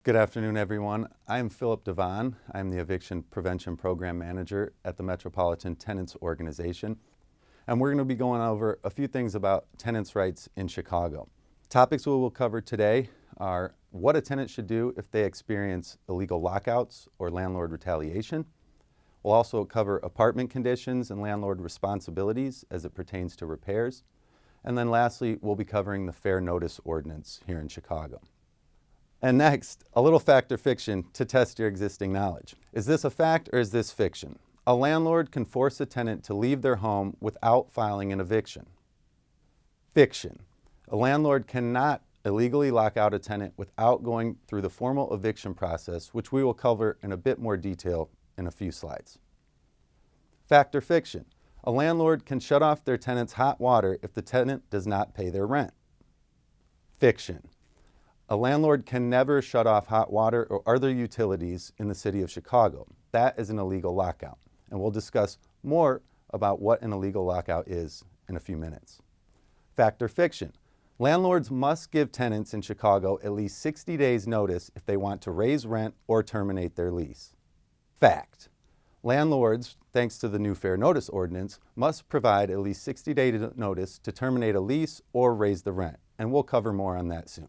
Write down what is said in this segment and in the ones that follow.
Good afternoon, everyone. I'm Philip Devon. I'm the Eviction Prevention Program Manager at the Metropolitan Tenants Organization. And we're going to be going over a few things about tenants' rights in Chicago. Topics we will cover today are what a tenant should do if they experience illegal lockouts or landlord retaliation. We'll also cover apartment conditions and landlord responsibilities as it pertains to repairs. And then lastly, we'll be covering the Fair Notice Ordinance here in Chicago. And next, a little fact or fiction to test your existing knowledge. Is this a fact or is this fiction? A landlord can force a tenant to leave their home without filing an eviction. Fiction. A landlord cannot illegally lock out a tenant without going through the formal eviction process, which we will cover in a bit more detail in a few slides. Fact or fiction. A landlord can shut off their tenant's hot water if the tenant does not pay their rent. Fiction. A landlord can never shut off hot water or other utilities in the city of Chicago. That is an illegal lockout, and we'll discuss more about what an illegal lockout is in a few minutes. Fact or fiction? Landlords must give tenants in Chicago at least 60 days notice if they want to raise rent or terminate their lease. Fact. Landlords, thanks to the new Fair Notice Ordinance, must provide at least 60-day notice to terminate a lease or raise the rent, and we'll cover more on that soon.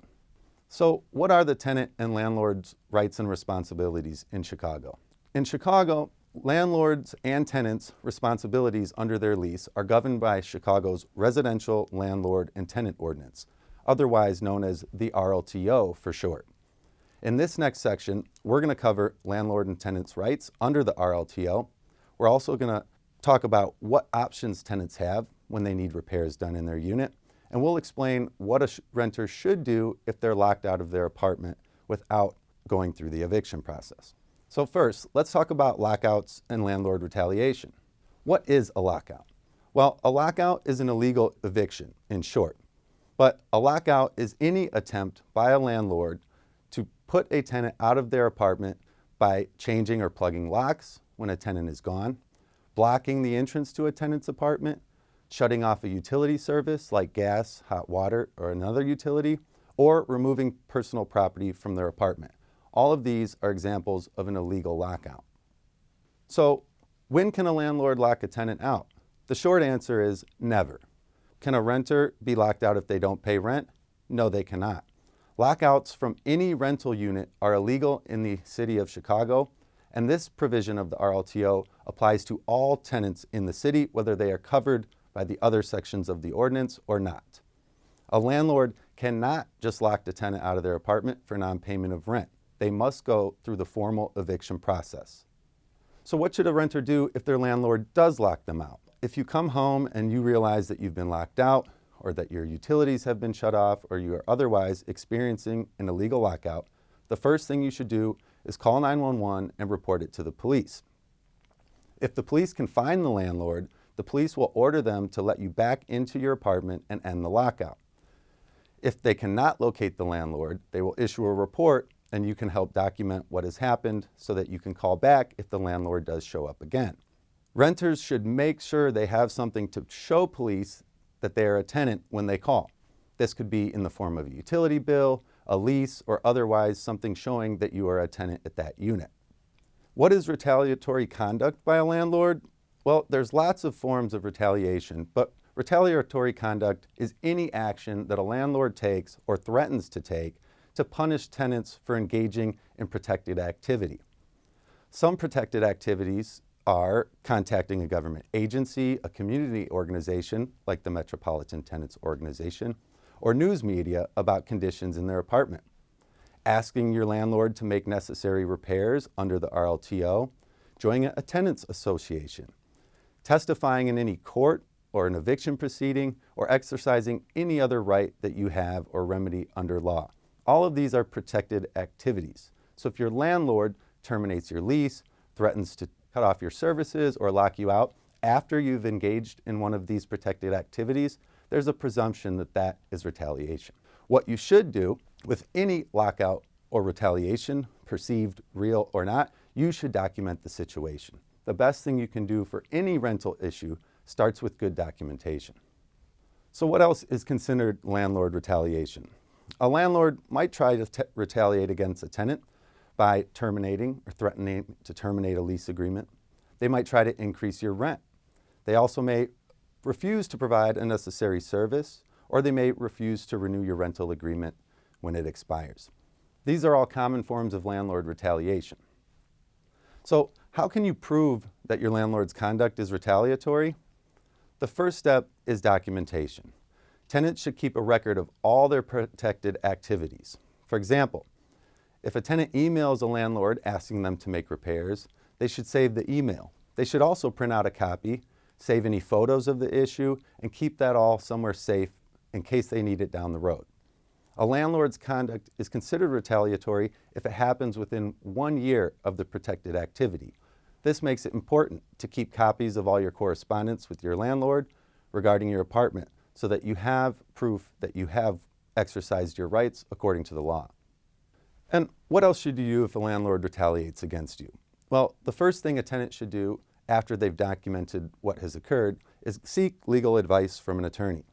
So what are the tenant and landlord's rights and responsibilities in Chicago? In Chicago, landlords and tenants' responsibilities under their lease are governed by Chicago's Residential Landlord and Tenant Ordinance, otherwise known as the RLTO for short. In this next section, we're going to cover landlord and tenants' rights under the RLTO. We're also going to talk about what options tenants have when they need repairs done in their unit, and we'll explain what a renter should do if they're locked out of their apartment without going through the eviction process. So first, let's talk about lockouts and landlord retaliation. What is a lockout? Well, a lockout is an illegal eviction, in short. But a lockout is any attempt by a landlord to put a tenant out of their apartment by changing or plugging locks when a tenant is gone, blocking the entrance to a tenant's apartment, shutting off a utility service like gas, hot water, or another utility, or removing personal property from their apartment. All of these are examples of an illegal lockout. So, when can a landlord lock a tenant out? The short answer is never. Can a renter be locked out if they don't pay rent? No, they cannot. Lockouts from any rental unit are illegal in the city of Chicago, and this provision of the RLTO applies to all tenants in the city, whether they are covered by the other sections of the ordinance or not. A landlord cannot just lock the tenant out of their apartment for non-payment of rent. They must go through the formal eviction process. So what should a renter do if their landlord does lock them out? If you come home and you realize that you've been locked out, or that your utilities have been shut off, or you are otherwise experiencing an illegal lockout, the first thing you should do is call 911 and report it to the police. If the police can find the landlord, the police will order them to let you back into your apartment and end the lockout. If they cannot locate the landlord, they will issue a report and you can help document what has happened so that you can call back if the landlord does show up again. Renters should make sure they have something to show police that they are a tenant when they call. This could be in the form of a utility bill, a lease, or otherwise something showing that you are a tenant at that unit. What is retaliatory conduct by a landlord? Well, there's lots of forms of retaliation, but retaliatory conduct is any action that a landlord takes or threatens to take to punish tenants for engaging in protected activity. Some protected activities are contacting a government agency, a community organization like the Metropolitan Tenants Organization, or news media about conditions in their apartment. Asking your landlord to make necessary repairs under the RLTO, joining a tenants association, testifying in any court or an eviction proceeding, or exercising any other right that you have or remedy under law. All of these are protected activities. So if your landlord terminates your lease, threatens to cut off your services, or lock you out after you've engaged in one of these protected activities, there's a presumption that that is retaliation. What you should do with any lockout or retaliation, perceived real or not, you should document the situation. The best thing you can do for any rental issue starts with good documentation. So what else is considered landlord retaliation? A landlord might try to retaliate against a tenant by terminating or threatening to terminate a lease agreement. They might try to increase your rent. They also may refuse to provide a necessary service, or they may refuse to renew your rental agreement when it expires. These are all common forms of landlord retaliation. So how can you prove that your landlord's conduct is retaliatory? The first step is documentation. Tenants should keep a record of all their protected activities. For example, if a tenant emails a landlord asking them to make repairs, they should save the email. They should also print out a copy, save any photos of the issue, and keep that all somewhere safe in case they need it down the road. A landlord's conduct is considered retaliatory if it happens within 1 year of the protected activity. This makes it important to keep copies of all your correspondence with your landlord regarding your apartment so that you have proof that you have exercised your rights according to the law. And what else should you do if a landlord retaliates against you? Well, the first thing a tenant should do after they've documented what has occurred is seek legal advice from an attorney.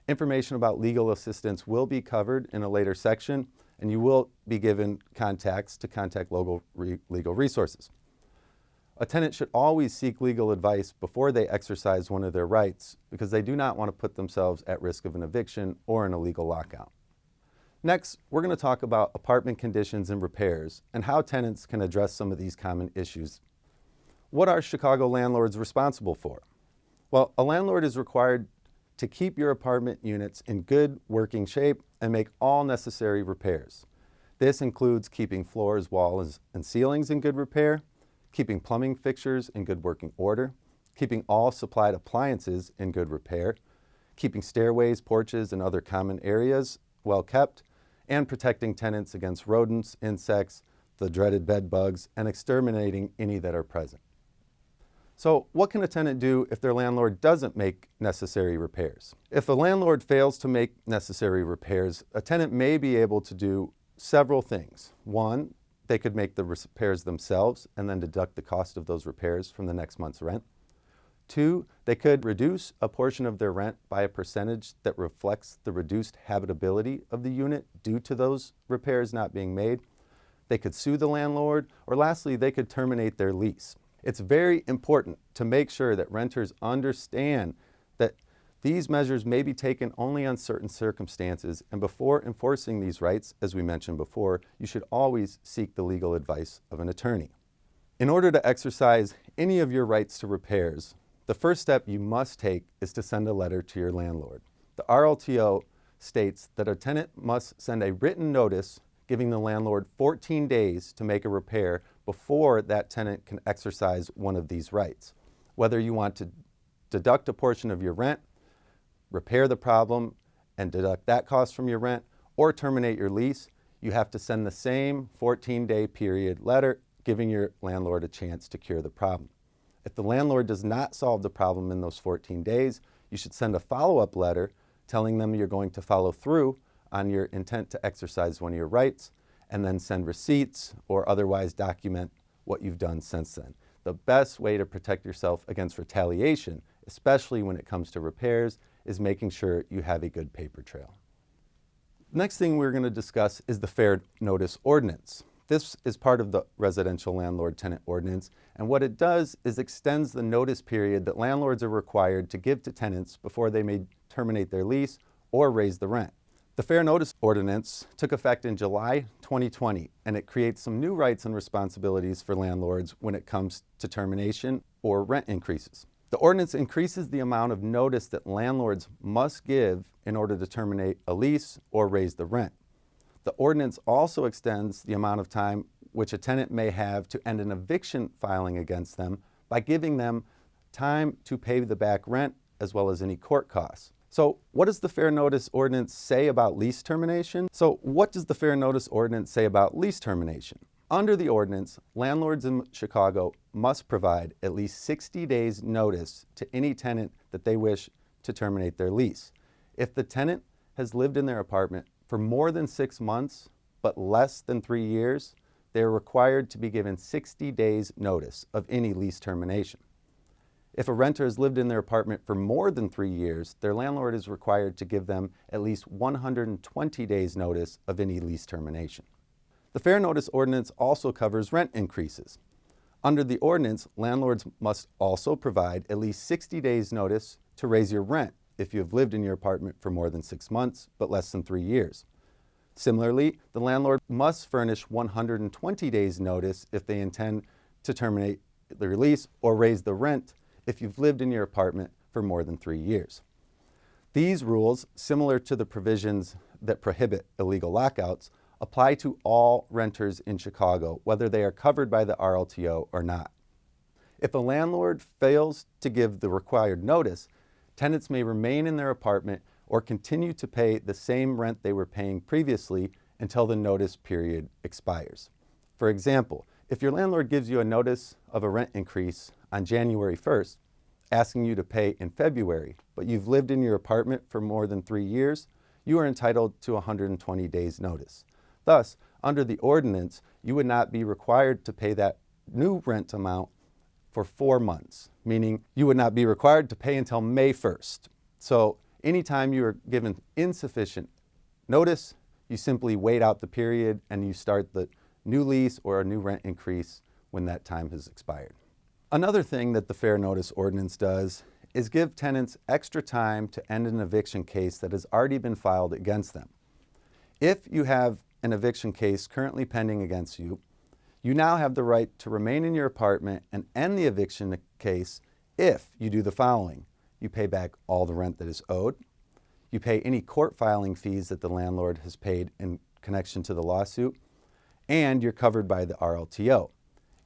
Information about legal assistance will be covered in a later section, and you will be given contacts to contact local legal resources. A tenant should always seek legal advice before they exercise one of their rights because they do not want to put themselves at risk of an eviction or an illegal lockout. Next, we're going to talk about apartment conditions and repairs and how tenants can address some of these common issues. What are Chicago landlords responsible for? Well, a landlord is required to keep your apartment units in good working shape and make all necessary repairs. This includes keeping floors, walls, and ceilings in good repair, keeping plumbing fixtures in good working order, keeping all supplied appliances in good repair, keeping stairways, porches, and other common areas well kept, and protecting tenants against rodents, insects, the dreaded bed bugs, and exterminating any that are present. So what can a tenant do if their landlord doesn't make necessary repairs? If a landlord fails to make necessary repairs, a tenant may be able to do several things. One, they could make the repairs themselves and then deduct the cost of those repairs from the next month's rent. Two, they could reduce a portion of their rent by a percentage that reflects the reduced habitability of the unit due to those repairs not being made. They could sue the landlord, or lastly, they could terminate their lease. It's very important to make sure that renters understand that these measures may be taken only on certain circumstances, and before enforcing these rights, as we mentioned before, you should always seek the legal advice of an attorney. In order to exercise any of your rights to repairs, the first step you must take is to send a letter to your landlord. The RLTO states that a tenant must send a written notice giving the landlord 14 days to make a repair before that tenant can exercise one of these rights. Whether you want to deduct a portion of your rent, repair the problem, and deduct that cost from your rent, or terminate your lease, you have to send the same 14-day period letter giving your landlord a chance to cure the problem. If the landlord does not solve the problem in those 14 days, you should send a follow-up letter telling them you're going to follow through on your intent to exercise one of your rights, and then send receipts or otherwise document what you've done since then. The best way to protect yourself against retaliation, especially when it comes to repairs, is making sure you have a good paper trail. Next thing we're going to discuss is the Fair Notice Ordinance. This is part of the Residential Landlord-Tenant Ordinance, and what it does is extends the notice period that landlords are required to give to tenants before they may terminate their lease or raise the rent. The Fair Notice Ordinance took effect in July 2020, and it creates some new rights and responsibilities for landlords when it comes to termination or rent increases. The ordinance increases the amount of notice that landlords must give in order to terminate a lease or raise the rent. The ordinance also extends the amount of time which a tenant may have to end an eviction filing against them by giving them time to pay the back rent as well as any court costs. So what does the Fair Notice Ordinance say about lease termination? So what does the Fair Notice Ordinance say about lease termination? Under the ordinance, landlords in Chicago must provide at least 60 days notice to any tenant that they wish to terminate their lease. If the tenant has lived in their apartment for more than 6 months, but less than 3 years, they are required to be given 60 days notice of any lease termination. If a renter has lived in their apartment for more than 3 years, their landlord is required to give them at least 120 days notice of any lease termination. The Fair Notice Ordinance also covers rent increases. Under the ordinance, landlords must also provide at least 60 days notice to raise your rent if you have lived in your apartment for more than 6 months but less than 3 years. Similarly, the landlord must furnish 120 days notice if they intend to terminate the lease or raise the rent if you've lived in your apartment for more than 3 years. These rules, similar to the provisions that prohibit illegal lockouts, apply to all renters in Chicago, whether they are covered by the RLTO or not. If a landlord fails to give the required notice, tenants may remain in their apartment or continue to pay the same rent they were paying previously until the notice period expires. For example, if your landlord gives you a notice of a rent increase on January 1st, asking you to pay in February, but you've lived in your apartment for more than 3 years, you are entitled to 120 days notice. Thus, under the ordinance, you would not be required to pay that new rent amount for 4 months, meaning you would not be required to pay until May 1st. So anytime you are given insufficient notice, you simply wait out the period and you start the new lease or a new rent increase when that time has expired. Another thing that the Fair Notice Ordinance does is give tenants extra time to end an eviction case that has already been filed against them. If you have an eviction case currently pending against you, you now have the right to remain in your apartment and end the eviction case if you do the following. You pay back all the rent that is owed, you pay any court filing fees that the landlord has paid in connection to the lawsuit, and you're covered by the RLTO.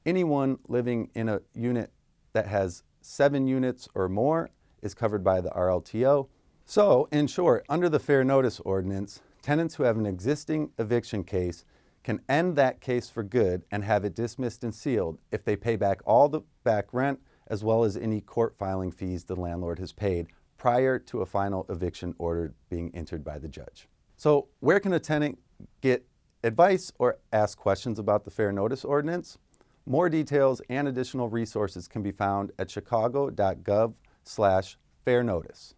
Anyone living in a unit that has 7 units or more is covered by the RLTO. So, in short, under the Fair Notice Ordinance, tenants who have an existing eviction case can end that case for good and have it dismissed and sealed if they pay back all the back rent as well as any court filing fees the landlord has paid prior to a final eviction order being entered by the judge. So where can a tenant get advice or ask questions about the Fair Notice Ordinance? More details and additional resources can be found at Chicago.gov/fairnotice.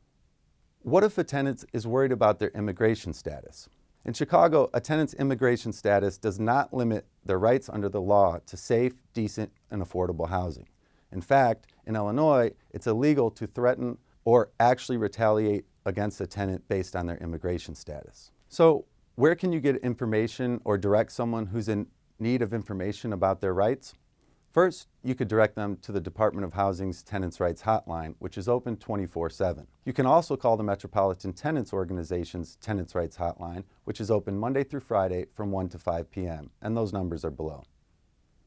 What if a tenant is worried about their immigration status? In Chicago, a tenant's immigration status does not limit their rights under the law to safe, decent, and affordable housing. In fact, in Illinois, it's illegal to threaten or actually retaliate against a tenant based on their immigration status. So, where can you get information or direct someone who's in need of information about their rights? First, you could direct them to the Department of Housing's Tenants' Rights Hotline, which is open 24/7. You can also call the Metropolitan Tenants Organization's Tenants' Rights Hotline, which is open Monday through Friday from 1 to 5 p.m., and those numbers are below.